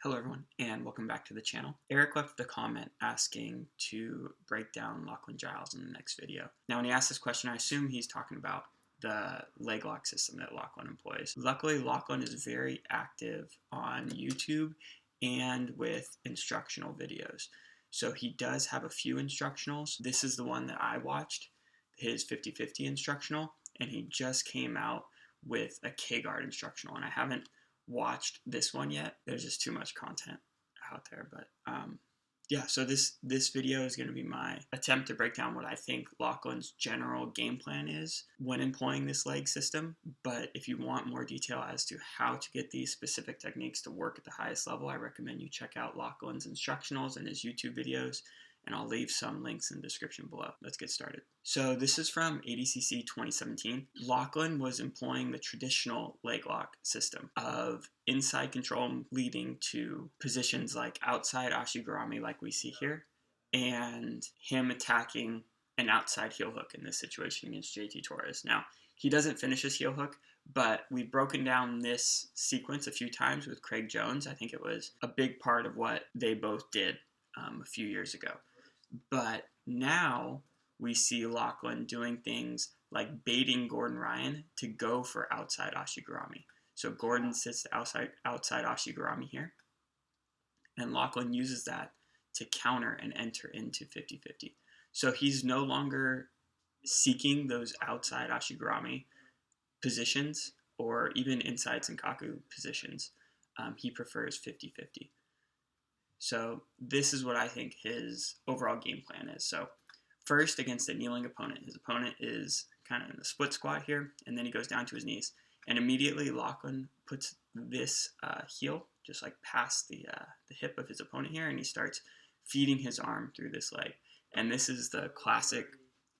Hello everyone, and welcome back to the channel. Eric left a comment asking to break down Lachlan Giles in the next video. Now when he asked this question, I assume he's talking about the leg lock system that Lachlan employs. Luckily, Lachlan is very active on YouTube and with instructional videos. So he does have a few instructionals. This is the one that I watched, his 50-50 instructional, and he just came out with a K-guard instructional, and I haven't watched this one yet. There's just too much content out there, but yeah, so this video is going to be my attempt to break down what I think Lachlan's general game plan is when employing this leg system. But if you want more detail as to how to get these specific techniques to work at the highest level, I recommend you check out Lachlan's instructionals and his YouTube videos, and I'll leave some links in the description below. Let's get started. So this is from ADCC 2017. Lachlan was employing the traditional leg lock system of inside control leading to positions like outside Ashigorami like we see here, and him attacking an outside heel hook in this situation against JT Torres. Now, he doesn't finish his heel hook, but we've broken down this sequence a few times with Craig Jones. I think it was a big part of what they both did a few years ago. But now we see Lachlan doing things like baiting Gordon Ryan to go for outside Ashigorami. So Gordon sits outside Ashigorami here, and Lachlan uses that to counter and enter into 50-50. So he's no longer seeking those outside Ashigorami positions or even inside Senkaku positions. He prefers 50-50. So this is what I think his overall game plan is. So first, against a kneeling opponent, his opponent is kind of in the split squat here, and then he goes down to his knees. And immediately Lachlan puts this heel just like past the hip of his opponent here, and he starts feeding his arm through this leg. And this is the classic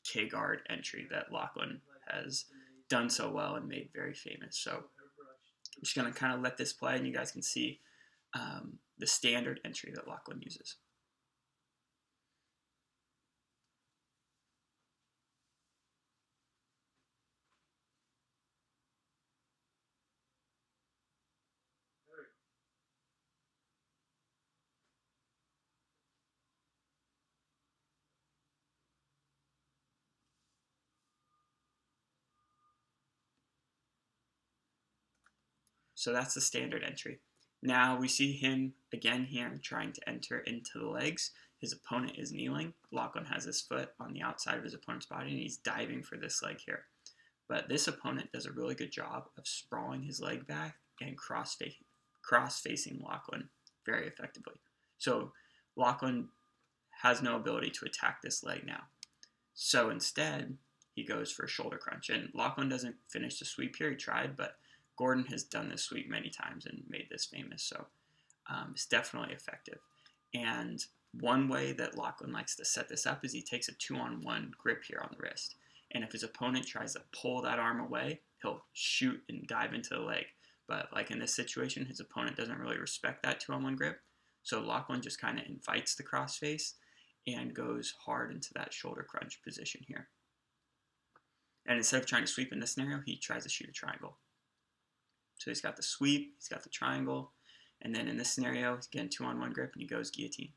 K-guard entry that Lachlan has done so well and made very famous. So I'm just going to kind of let this play, and you guys can see the standard entry that Lachlan uses. So that's the standard entry. Now we see him again here trying to enter into the legs. His opponent is kneeling. Lachlan has his foot on the outside of his opponent's body, and he's diving for this leg here. But this opponent does a really good job of sprawling his leg back and cross-facing Lachlan very effectively. So Lachlan has no ability to attack this leg now. So instead, he goes for a shoulder crunch. And Lachlan doesn't finish the sweep here. He tried, but Gordon has done this sweep many times and made this famous, so it's definitely effective. And one way that Lachlan likes to set this up is he takes a 2-on-1 grip here on the wrist. And if his opponent tries to pull that arm away, he'll shoot and dive into the leg. But like in this situation, his opponent doesn't really respect that 2-on-1 grip. So Lachlan just kind of invites the crossface and goes hard into that shoulder crunch position here. And instead of trying to sweep in this scenario, he tries to shoot a triangle. So he's got the sweep, he's got the triangle, and then in this scenario, he's getting 2-on-1 grip, and he goes guillotine.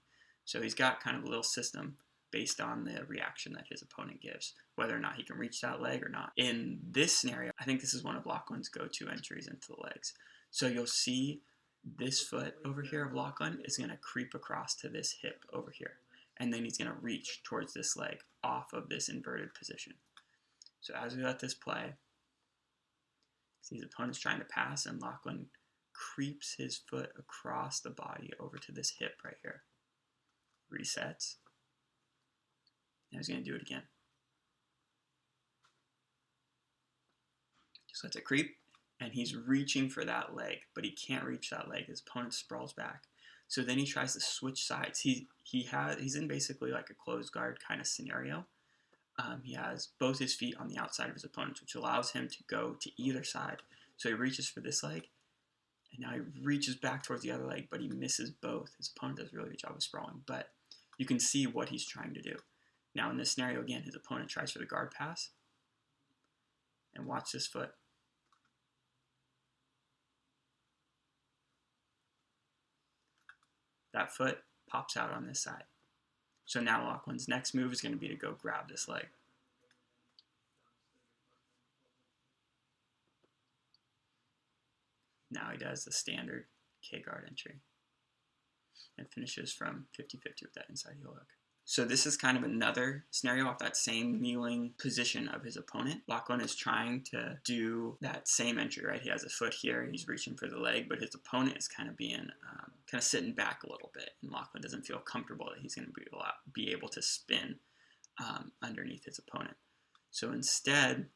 So he's got kind of a little system based on the reaction that his opponent gives, whether or not he can reach that leg or not. In this scenario, I think this is one of Lachlan's go-to entries into the legs. So you'll see this foot over here of Lachlan is going to creep across to this hip over here, and then he's going to reach towards this leg off of this inverted position. So as we let this play, see his opponent's trying to pass, and Lachlan creeps his foot across the body over to this hip right here. Resets. Now he's going to do it again. Just lets it creep, and he's reaching for that leg, but he can't reach that leg. His opponent sprawls back. So then he tries to switch sides. He's in basically like a closed guard kind of scenario. He has both his feet on the outside of his opponent, which allows him to go to either side. So he reaches for this leg, and now he reaches back towards the other leg, but he misses both. His opponent does a really good job of sprawling, but you can see what he's trying to do. Now in this scenario, again, his opponent tries for the guard pass, and watch this foot. that foot pops out on this side. So now Lachlan's next move is going to be to go grab this leg. Now he does the standard K-guard entry and finishes from 50-50 with that inside heel hook. So this is kind of another scenario off that same kneeling position of his opponent. Lachlan is trying to do that same entry, right? He has a foot here, he's reaching for the leg, but his opponent is kind of being, kind of sitting back a little bit, and Lachlan doesn't feel comfortable that he's going to be able to spin underneath his opponent. So instead,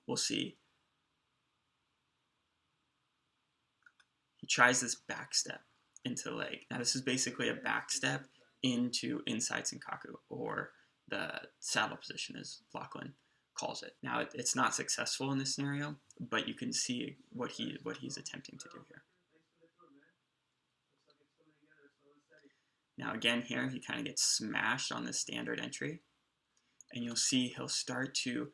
we'll see he tries this back step into the leg. Now this is basically a back step into inside Senkaku, or the saddle position as Lachlan calls it. Now it's not successful in this scenario, but you can see what he's attempting to do here. Now again here, he kind of gets smashed on the standard entry, and you'll see he'll start to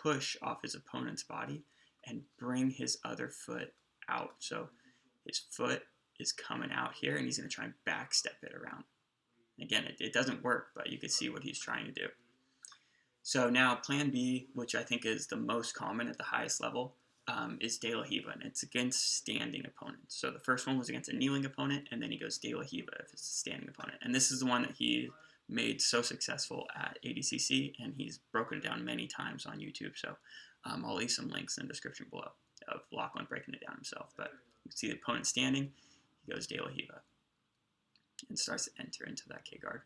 push off his opponent's body and bring his other foot out. So his foot is coming out here, and he's going to try and backstep it around. Again, it doesn't work, but you can see what he's trying to do. So now plan B, which I think is the most common at the highest level, is De La Heba, and it's against standing opponents. So the first one was against a kneeling opponent, and then he goes De La Heba if it's a standing opponent. And this is the one that he made so successful at ADCC, and he's broken it down many times on YouTube. So I'll leave some links in the description below of Lachlan breaking it down himself. But you can see the opponent standing, he goes De La Heba and starts to enter into that K-guard.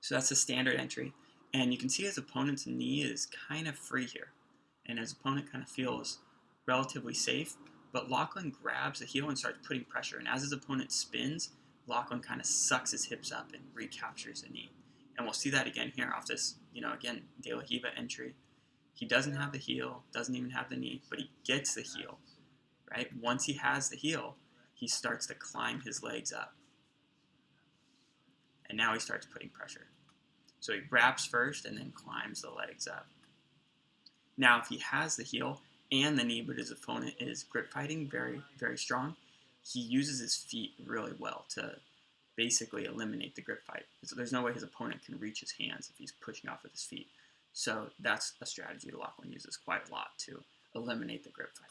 So that's a standard entry, and you can see his opponent's knee is kind of free here, and his opponent kind of feels relatively safe, but Lachlan grabs the heel and starts putting pressure, and as his opponent spins, Lachlan kind of sucks his hips up and recaptures the knee. And we'll see that again here off this, again, De La Heba entry. He doesn't have the heel, doesn't even have the knee, but he gets the heel, right? Once he has the heel, he starts to climb his legs up. And now he starts putting pressure. So he grabs first and then climbs the legs up. Now, if he has the heel and the knee, but his opponent is grip fighting very, very strong, he uses his feet really well to basically eliminate the grip fight. So there's no way his opponent can reach his hands if he's pushing off with his feet. So that's a strategy Lachlan uses quite a lot to eliminate the grip fight.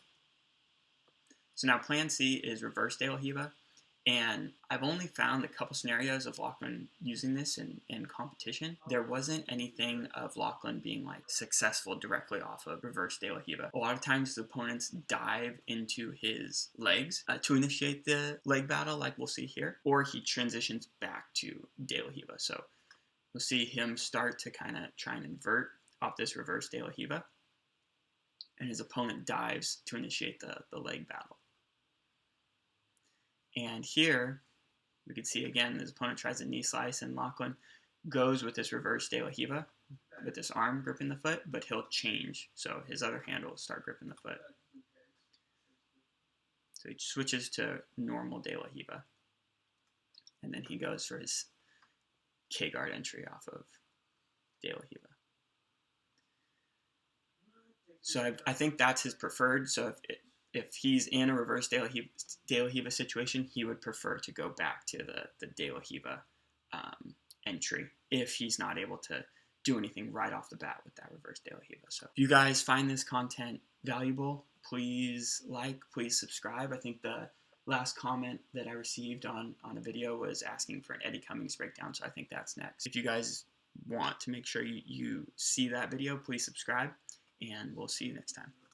So now plan C is reverse De La Heba, and I've only found a couple scenarios of Lachlan using this in competition. There wasn't anything of Lachlan being successful directly off of reverse De La Heba. A lot of times his opponents dive into his legs to initiate the leg battle, like we'll see here, or he transitions back to De La Heba. So we'll see him start to kind of try and invert off this reverse De La Heba, and his opponent dives to initiate the leg battle. And here, we can see again, his opponent tries a knee slice, and Lachlan goes with this reverse De La Heba, with this arm gripping the foot, but he'll change. So his other hand will start gripping the foot. So he switches to normal De La Heba. And then he goes for his K-guard entry off of De La Heba. So I think that's his preferred. So if he's in a reverse De La Heba situation, he would prefer to go back to the De La Heba entry if he's not able to do anything right off the bat with that reverse De La Heba. So if you guys find this content valuable, please please subscribe. I think the last comment that I received on a video was asking for an Eddie Cummings breakdown, so I think that's next. If you guys want to make sure you see that video, please subscribe, and we'll see you next time.